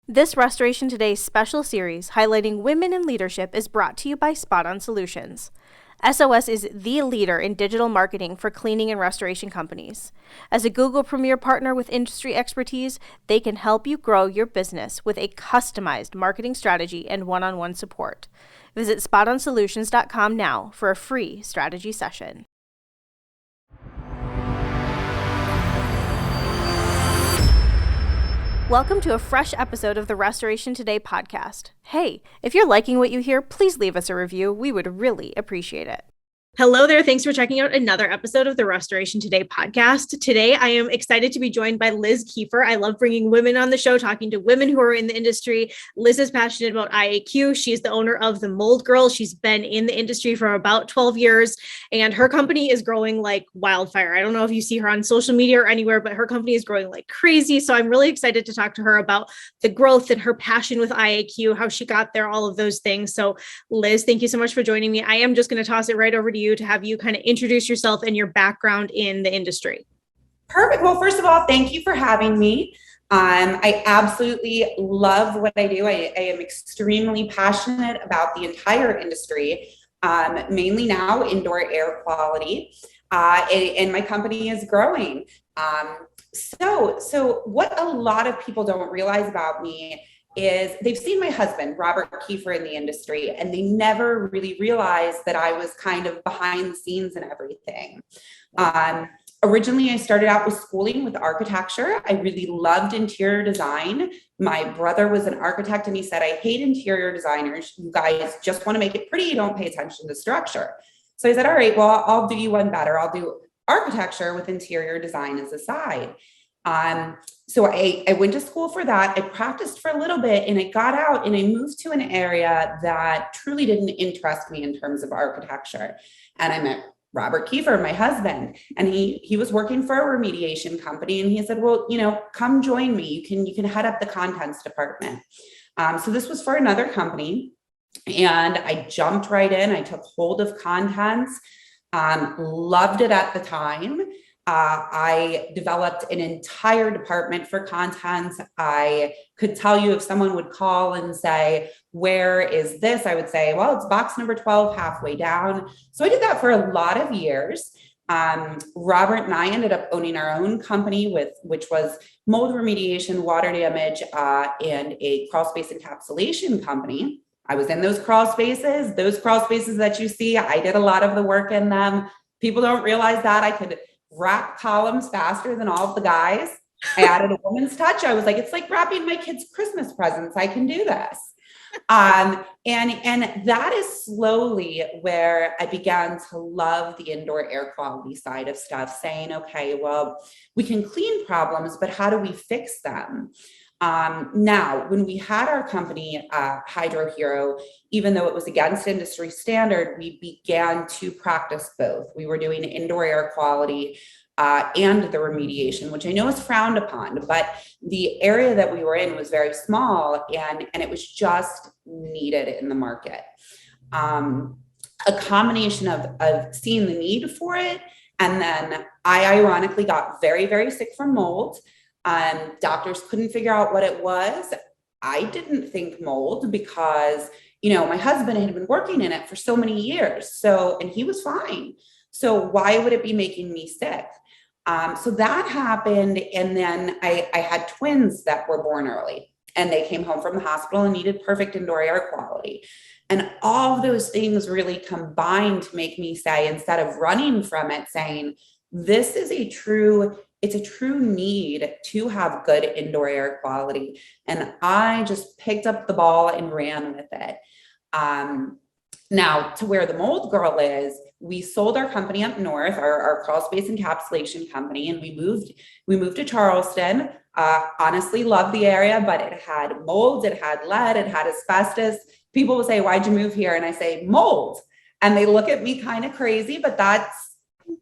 This Restoration Today special series highlighting women in leadership is brought to you by Spot On Solutions. SOS is the leader in digital marketing for cleaning and restoration companies. As a Google Premier partner with industry expertise, they can help you grow your business with a customized marketing strategy and one-on-one support. Visit spotonsolutions.com now for a free strategy session. Welcome to a fresh episode of the Restoration Today podcast. Hey, if you're liking what you hear, please leave us a review. We would really appreciate it. Hello there. Thanks for checking out another episode of the Restoration Today podcast. Today, I am excited to be joined by Liz Keefer. I love bringing women on the show, talking to women who are in the industry. Liz is passionate about IAQ. She's the owner of The Mold Girl. She's been in the industry for about 12 years, and her company is growing like wildfire. I don't know if you see her on social media or anywhere, but her company is growing like crazy. So I'm really excited to talk to her about the growth and her passion with IAQ, how she got there, all of those things. So Liz, thank you so much for joining me. I am just going to toss it right over to you to have you kind of introduce yourself and your background in the industry. Perfect. Well, first of all, thank you for having me. I absolutely love what I do. I am extremely passionate about the entire industry, mainly now indoor air quality, and my company is growing. So what a lot of people don't realize about me is they've seen my husband, Robert Kiefer, in the industry, and they never really realized that I was kind of behind the scenes and everything. Originally, I started out with schooling with architecture. I really loved interior design. My brother was an architect, and he said, I hate interior designers. You guys just want to make it pretty. You don't pay attention to structure. So I said, all right, well, I'll do you one better. I'll do architecture with interior design as a side. So I went to school for that. I practiced for a little bit and I got out and I moved to an area that truly didn't interest me in terms of architecture. And I met Robert Keefer, my husband, and he was working for a remediation company. And he said, well, come join me. You can head up the contents department. So this was for another company and I jumped right in. I took hold of contents, loved it at the time. I developed an entire department for contents. I could tell you if someone would call and say, where is this? I would say, well, it's box number 12, halfway down. So I did that for a lot of years. Robert and I ended up owning our own company which was mold remediation, water damage, and a crawl space encapsulation company. I was in those crawl spaces that you see. I did a lot of the work in them. People don't realize that I could wrap columns faster than all of the guys. I added a woman's touch. I was like, it's like wrapping my kids' Christmas presents. I can do this. And that is slowly where I began to love the indoor air quality side of stuff, saying, okay, well, we can clean problems, but how do we fix them? Now, when we had our company, Hydro Hero, even though it was against industry standard, we began to practice both. We were doing indoor air quality and the remediation, which I know is frowned upon, but the area that we were in was very small and it was just needed in the market. A combination of seeing the need for it, and then I ironically got very, very sick from mold. Doctors couldn't figure out what it was. I didn't think mold because, my husband had been working in it for so many years. And he was fine. So why would it be making me sick? So that happened. And then I had twins that were born early and they came home from the hospital and needed perfect indoor air quality. And all of those things really combined to make me say, instead of running from it, saying, this is it's a true need to have good indoor air quality. And I just picked up the ball and ran with it. Now to where the Mold Girl is, we sold our company up north, our crawl space encapsulation company, and we moved to Charleston. Honestly, loved the area, but it had mold, it had lead, it had asbestos. People will say, why'd you move here? And I say, mold. And they look at me kind of crazy, but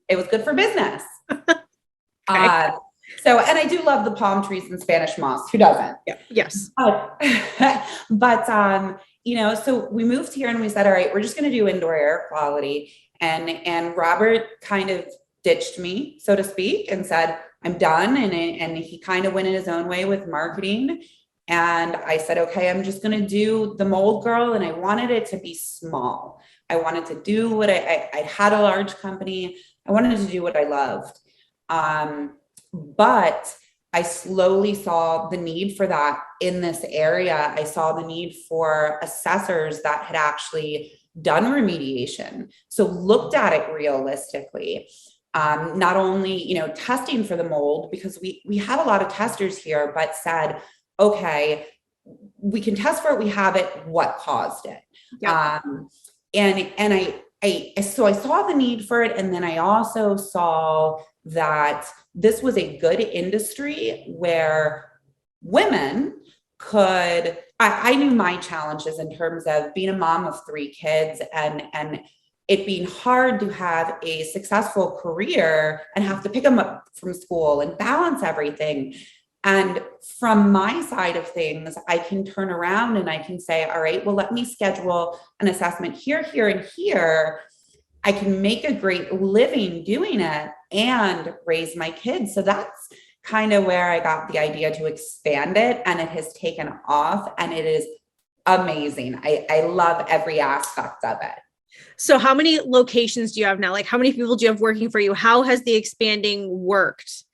it was good for business. Okay. And I do love the palm trees and Spanish moss. Who doesn't? Yeah. Yes. But so we moved here and we said, all right, we're just going to do indoor air quality. And Robert kind of ditched me, so to speak, and said, I'm done. And he kind of went in his own way with marketing. And I said, okay, I'm just going to do the mold girl. And I wanted it to be small. I wanted to do what I had a large company. I wanted to do what I loved. But I slowly saw the need for that in this area. I saw the need for assessors that had actually done remediation. So looked at it realistically. Not only, testing for the mold, because we have a lot of testers here, but said, okay, we can test for it. We have it. What caused it? Yep. So I saw the need for it. And then I also saw that this was a good industry where women could, I knew my challenges in terms of being a mom of 3 kids and it being hard to have a successful career and have to pick them up from school and balance everything. And from my side of things, I can turn around and I can say, all right, well, let me schedule an assessment here, here, and here. I can make a great living doing it and raise my kids. So that's kind of where I got the idea to expand it, and it has taken off and it is amazing. I love every aspect of it. So how many locations do you have now? Like, how many people do you have working for you? How has the expanding worked?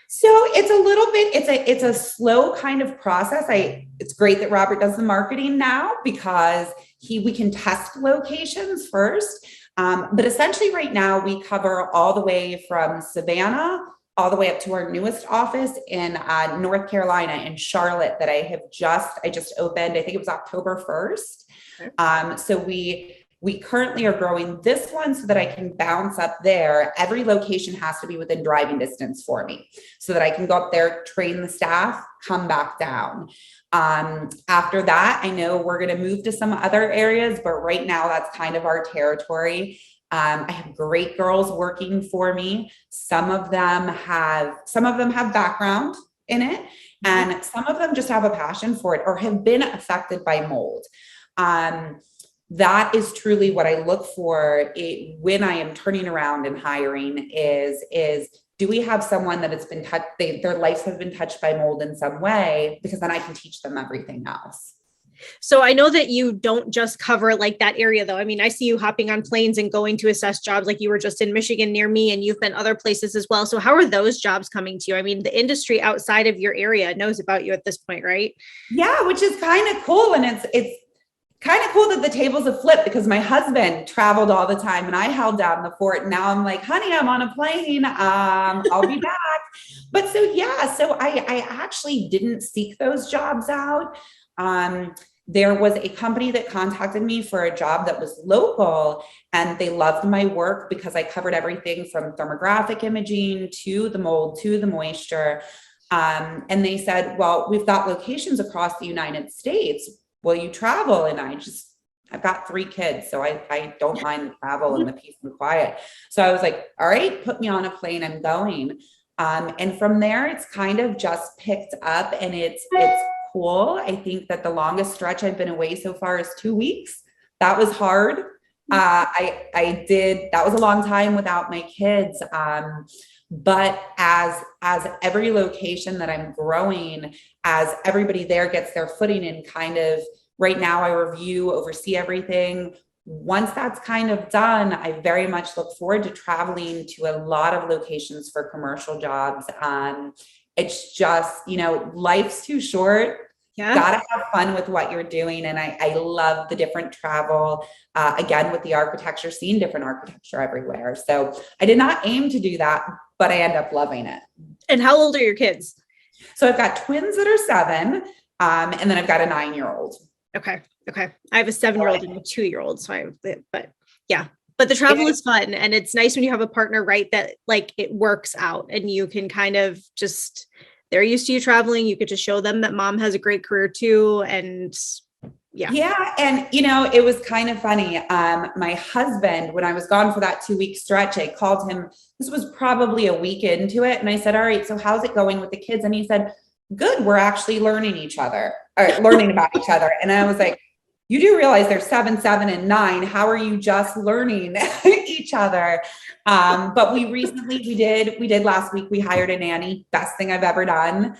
So it's a little bit, it's a slow kind of process. It's great that Robert does the marketing now because we can test locations first. But essentially right now we cover all the way from Savannah all the way up to our newest office in North Carolina in Charlotte that I just opened. I think it was October 1st. Okay. So we currently are growing this one so that I can bounce up there. Every location has to be within driving distance for me so that I can go up there, train the staff, come back down. After that, I know we're going to move to some other areas, but right now that's kind of our territory. I have great girls working for me. Some of them have background in it, and some of them just have a passion for it or have been affected by mold. That is truly what I look for when I am turning around and hiring is do we have someone that has been touched, their lives have been touched by mold in some way, because then I can teach them everything else. So I know that you don't just cover like that area though. I mean, I see you hopping on planes and going to assess jobs, like you were just in Michigan near me, and you've been other places as well. So how are those jobs coming to you? I mean, the industry outside of your area knows about you at this point, right? Yeah, which is kind of cool. And it's kind of cool that the tables have flipped because my husband traveled all the time and I held down the fort. And now I'm like, honey, I'm on a plane. I'll be back. But so I actually didn't seek those jobs out. There was a company that contacted me for a job that was local, and they loved my work because I covered everything from thermographic imaging to the mold, to the moisture. And they said, well, we've got locations across the United States. Will you travel? And I've got 3 kids, so I don't mind the travel and the peace and quiet. So I was like, all right, put me on a plane, I'm going. And from there, it's kind of just picked up, and it's cool. I think that the longest stretch I've been away so far is 2 weeks. That was hard. That was a long time without my kids. But as every location that I'm growing, as everybody there gets their footing in, kind of right now I oversee everything. Once that's kind of done, I very much look forward to traveling to a lot of locations for commercial jobs. It's just, life's too short. Yeah. Gotta have fun with what you're doing. And I love the different travel, again, with the architecture, seeing different architecture everywhere. So I did not aim to do that, but I end up loving it. And how old are your kids? So I've got twins that are 7, and then I've got a 9-year-old. Okay. I have a 7-year-old and a 2-year-old. So but the travel is fun, and it's nice when you have a partner, right? That like it works out and you can kind of just, they're used to you traveling. You get to show them that mom has a great career too. And yeah. And it was kind of funny. My husband, when I was gone for that 2-week stretch, I called him. This was probably a week into it. And I said, all right, so how's it going with the kids? And he said, good. We're actually learning about each other. And I was like, you do realize they're 7, 7, and 9. How are you just learning each other. But we did last week, we hired a nanny, best thing I've ever done.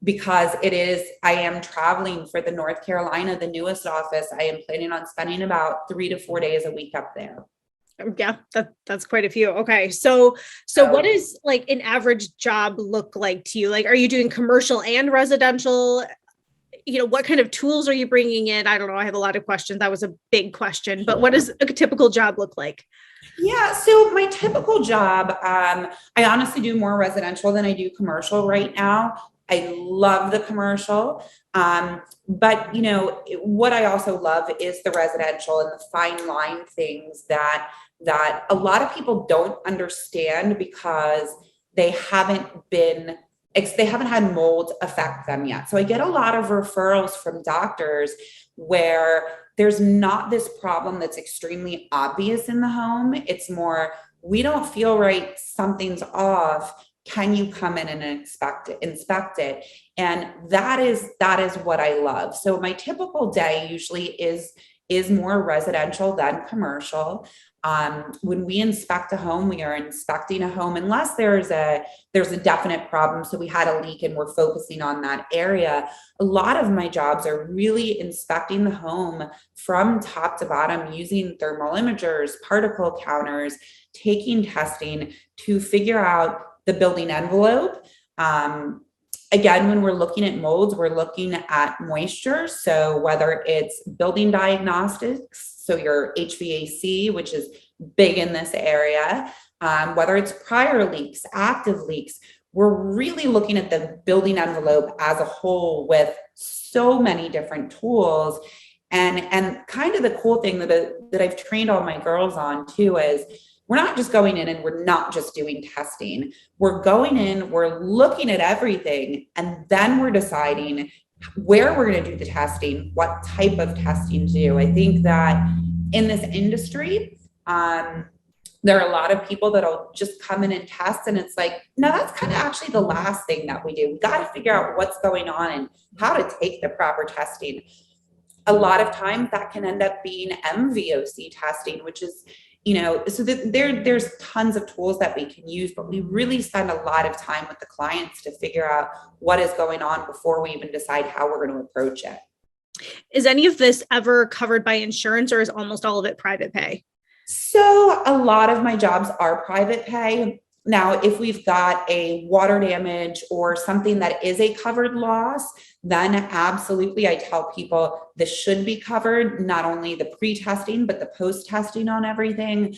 Because I am traveling for the North Carolina, the newest office. I am planning on spending about 3 to 4 days a week up there. Yeah, that's quite a few. Okay. So what is like an average job look like to you? Like, are you doing commercial and residential? What kind of tools are you bringing in? I don't know. I have a lot of questions. That was a big question, but what does a typical job look like? Yeah. So my typical job, I honestly do more residential than I do commercial right now. I love the commercial. But what I also love is the residential and the fine line things that a lot of people don't understand because they haven't had mold affect them yet. So I get a lot of referrals from doctors where there's not this problem that's extremely obvious in the home. It's more, we don't feel right, something's off. Can you come in and inspect it? And that is what I love. So my typical day usually is more residential than commercial. When we inspect a home, we are inspecting a home unless there's a definite problem. So we had a leak and we're focusing on that area. A lot of my jobs are really inspecting the home from top to bottom using thermal imagers, particle counters, taking testing to figure out the building envelope. Again, when we're looking at molds, we're looking at moisture. So whether it's building diagnostics, so your HVAC, which is big in this area, whether it's prior leaks, active leaks, we're really looking at the building envelope as a whole with so many different tools. And kind of the cool thing that I've trained all my girls on too is we're not just going in and we're not just doing testing. We're going in, we're looking at everything, and then we're deciding where we're going to do the testing, what type of testing to do. I think that in this industry, there are a lot of people that'll just come in and test, and it's like, no, that's kind of actually the last thing that we do. We got to figure out what's going on and how to take the proper testing. A lot of times that can end up being MVOC testing, which is so that there's tons of tools that we can use, but we really spend a lot of time with the clients to figure out what is going on before we even decide how we're going to approach it. Is any of this ever covered by insurance, or is almost all of it private pay? So a lot of my jobs are private pay. Now, if we've got a water damage or something that is a covered loss, then absolutely, I tell people this should be covered, not only the pre-testing, but the post-testing on everything.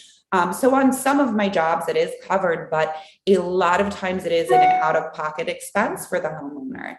So on some of my jobs, it is covered, but a lot of times it is an out-of-pocket expense for the homeowner.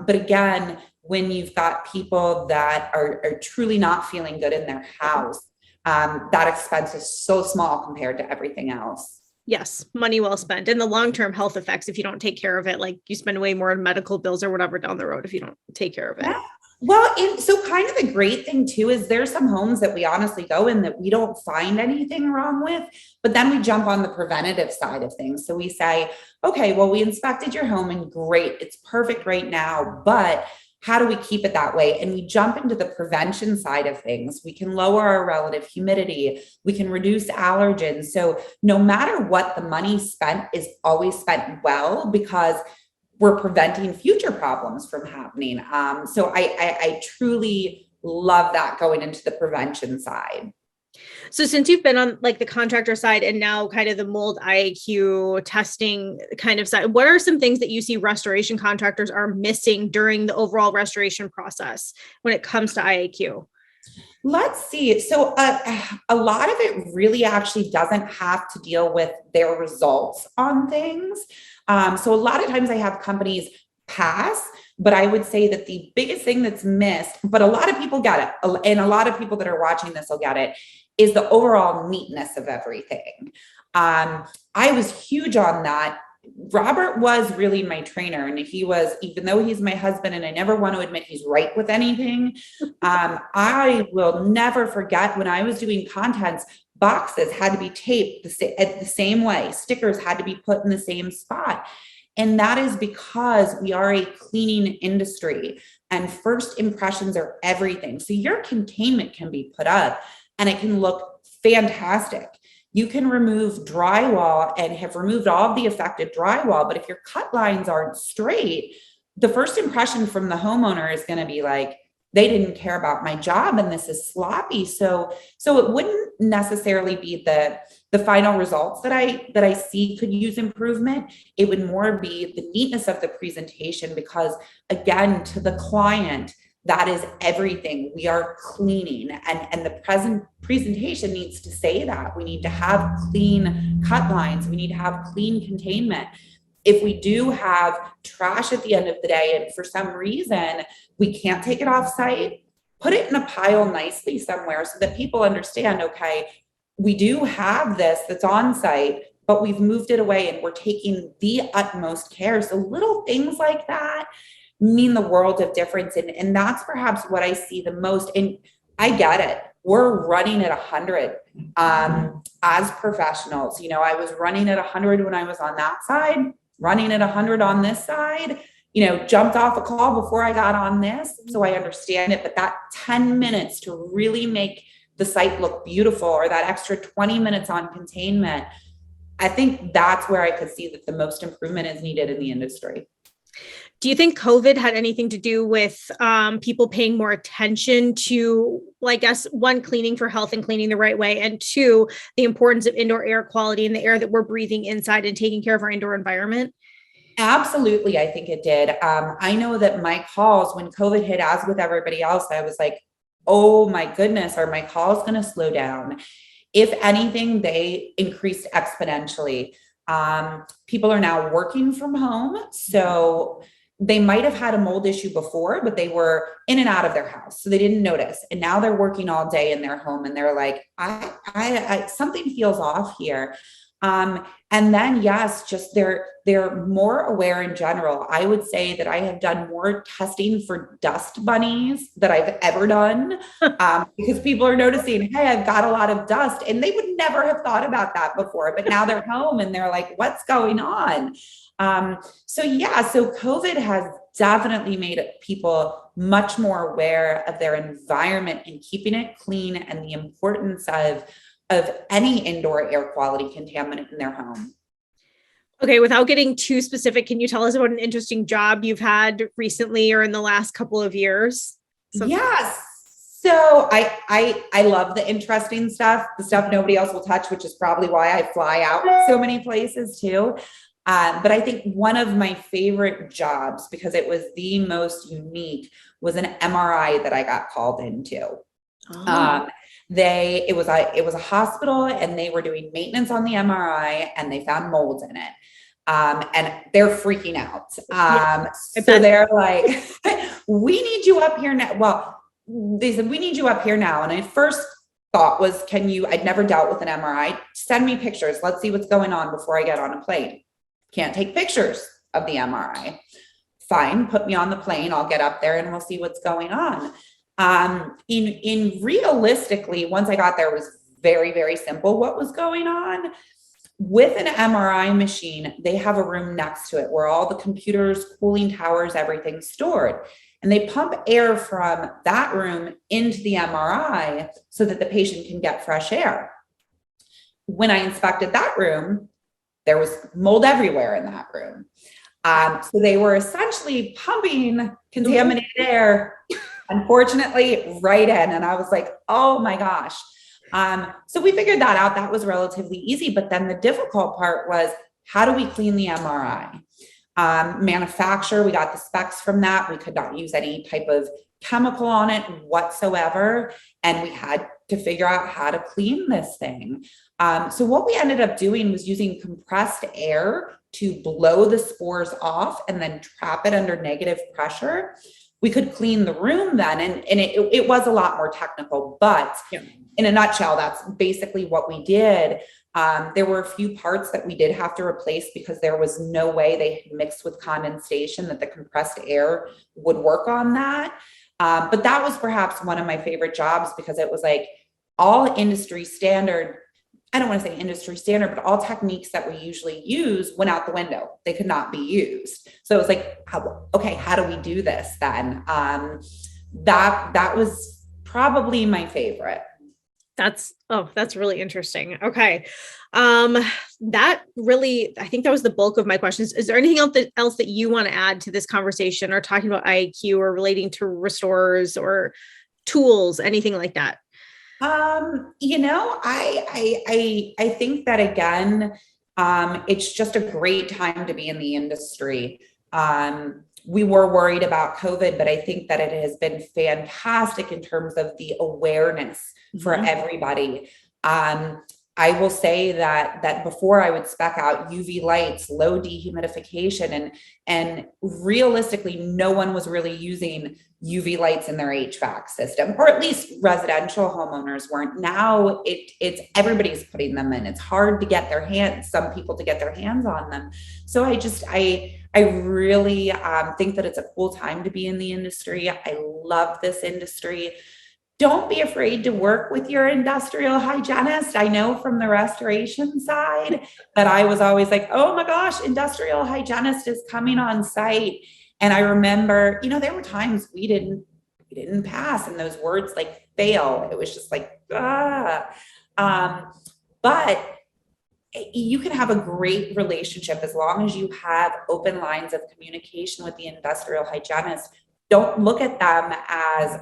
But again, when you've got people that are truly not feeling good in their house, that expense is so small compared to everything else. Yes, money well spent. And the long-term health effects, if you don't take care of it, like you spend way more on medical bills or whatever down the road if you don't take care of it. Yeah. Well, so kind of the great thing too is there's some homes that we honestly go in that we don't find anything wrong with, but then we jump on the preventative side of things. So we say, okay, well, we inspected your home and great, it's perfect right now, but how do we keep it that way? And we jump into the prevention side of things. We can lower our relative humidity. We can reduce allergens. So no matter what, the money spent is always spent well because we're preventing future problems from happening. So I truly love that going into the prevention side. So since you've been on like the contractor side and now kind of the mold IAQ testing kind of side, what are some things that you see restoration contractors are missing during the overall restoration process when it comes to IAQ? Let's see. So a lot of it really actually doesn't have to deal with their results on things. So a lot of times I have companies pass, but I would say that the biggest thing that's missed, but a lot of people get it, and a lot of people that are watching this will get it, is the overall neatness of everything. I was huge on that. Robert was really my trainer, and he was, even though he's my husband and I never want to admit he's right with anything, I will never forget when I was doing contents, boxes had to be taped the same way. Stickers had to be put in the same spot. And that is because we are a cleaning industry and first impressions are everything. So your containment can be put up and it can look fantastic. You can remove drywall and have removed all of the affected drywall, but if your cut lines aren't straight, the first impression from the homeowner is going to be like, they didn't care about my job and this is sloppy. So it wouldn't necessarily be the final results that I see could use improvement. It would more be the neatness of the presentation, because again, to the client, that is everything. We are cleaning, and the presentation needs to say that. We need to have clean cut lines. We need to have clean containment. If we do have trash at the end of the day, and for some reason we can't take it off site, put it in a pile nicely somewhere so that people understand, okay, we do have this that's on site, but we've moved it away and we're taking the utmost care. So little things like that mean the world of difference. And that's perhaps what I see the most. And I get it. We're running at 100 as professionals. You know, I was running at 100 when I was on that side, running at 100 on this side, you know, jumped off a call before I got on this. So I understand it. But that 10 minutes to really make the site look beautiful, or that extra 20 minutes on containment, I think that's where I could see that the most improvement is needed in the industry. Do you think COVID had anything to do with people paying more attention to, I guess, one, cleaning for health and cleaning the right way, and two, the importance of indoor air quality and the air that we're breathing inside and taking care of our indoor environment? Absolutely. I think it did. I know that my calls when COVID hit, as with everybody else, I was like, oh my goodness, are my calls going to slow down? If anything, they increased exponentially. People are now working from home. So they might have had a mold issue before, but they were in and out of their house, so they didn't notice. And now they're working all day in their home, and they're like, I something feels off here. And then, yes, just they're more aware in general. I would say that I have done more testing for dust bunnies that I've ever done, because people are noticing, hey, I've got a lot of dust, and they would never have thought about that before. But now they're home and they're like, what's going on? So COVID has definitely made people much more aware of their environment and keeping it clean, and the importance of any indoor air quality contaminant in their home. Okay, without getting too specific, can you tell us about an interesting job you've had recently or in the last couple of years? Yes. So I love the interesting stuff, the stuff nobody else will touch, which is probably why I fly out so many places too. But I think one of my favorite jobs, because it was the most unique, was an MRI that I got called into. Oh. It was a hospital, and they were doing maintenance on the MRI, and they found mold in it. And they're freaking out. So they're like, we need you up here now. Well, they said, we need you up here now. And I first thought was, I'd never dealt with an MRI. Send me pictures. Let's see what's going on before I get on a plane. Can't take pictures of the MRI. Fine. Put me on the plane. I'll get up there and we'll see what's going on. In realistically, once I got there, it was very, very simple what was going on. With an MRI machine, they have a room next to it where all the computers, cooling towers, everything's stored. And they pump air from that room into the MRI so that the patient can get fresh air. When I inspected that room, there was mold everywhere in that room. So they were essentially pumping contaminated air, unfortunately, right in. And I was like, oh my gosh. So we figured that out. That was relatively easy. But then the difficult part was, how do we clean the MRI? Manufacture, we got the specs from that. We could not use any type of chemical on it whatsoever. And we had to figure out how to clean this thing. So what we ended up doing was using compressed air to blow the spores off and then trap it under negative pressure. We could clean the room then, and it was a lot more technical, but in a nutshell, that's basically what we did. There were a few parts that we did have to replace because there was no way they had mixed with condensation that the compressed air would work on that. But that was perhaps one of my favorite jobs, because it was like all industry standard. I don't want to say industry standard, but all techniques that we usually use went out the window. They could not be used. So it was like, how do we do this then? That was probably my favorite. That's really interesting. Okay. That really, I think that was the bulk of my questions. Is there anything else that you want to add to this conversation, or talking about IAQ, or relating to restorers or tools, anything like that? I think that again, it's just a great time to be in the industry. We were worried about COVID, but I think that it has been fantastic in terms of the awareness for everybody. I will say that before I would spec out UV lights, low dehumidification, and realistically, no one was really using UV lights in their HVAC system, or at least residential homeowners weren't. Now it's everybody's putting them in. It's hard to get some people to get their hands on them. So I really think that it's a cool time to be in the industry. I love this industry. Don't be afraid to work with your industrial hygienist. I know from the restoration side that I was always like, oh my gosh, industrial hygienist is coming on site. And I remember, there were times we didn't pass, and those words like fail. It was just like, but you can have a great relationship as long as you have open lines of communication with the industrial hygienist. Don't look at them as,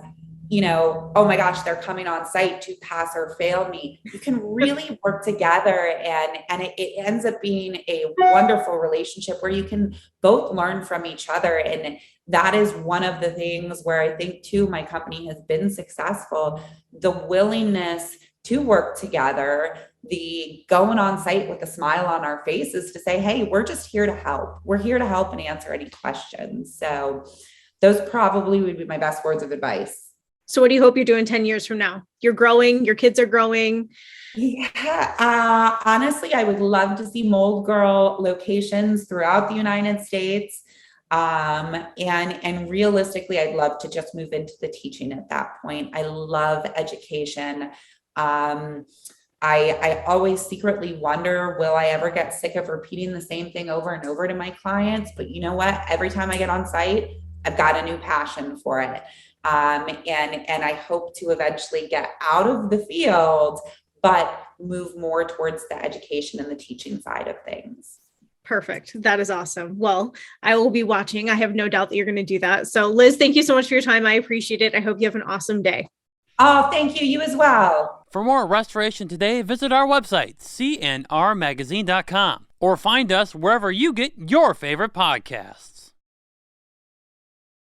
oh my gosh, they're coming on site to pass or fail me. You can really work together, and it ends up being a wonderful relationship where you can both learn from each other. And that is one of the things where I think too, my company has been successful. The willingness to work together, the going on site with a smile on our faces to say, hey, we're just here to help. We're here to help and answer any questions. So those probably would be my best words of advice. So what do you hope you're doing 10 years from now? You're growing, your kids are growing. Yeah. Honestly, I would love to see Mold Girl locations throughout the United States. And realistically, I'd love to just move into the teaching at that point. I love education. I always secretly wonder, will I ever get sick of repeating the same thing over and over to my clients? But you know what? Every time I get on site, I've got a new passion for it. And I hope to eventually get out of the field, but move more towards the education and the teaching side of things. Perfect. That is awesome. Well, I will be watching. I have no doubt that you're going to do that. So Liz, thank you so much for your time. I appreciate it. I hope you have an awesome day. Oh, thank you. You as well. For more Restoration Today, visit our website, cnrmagazine.com, or find us wherever you get your favorite podcasts.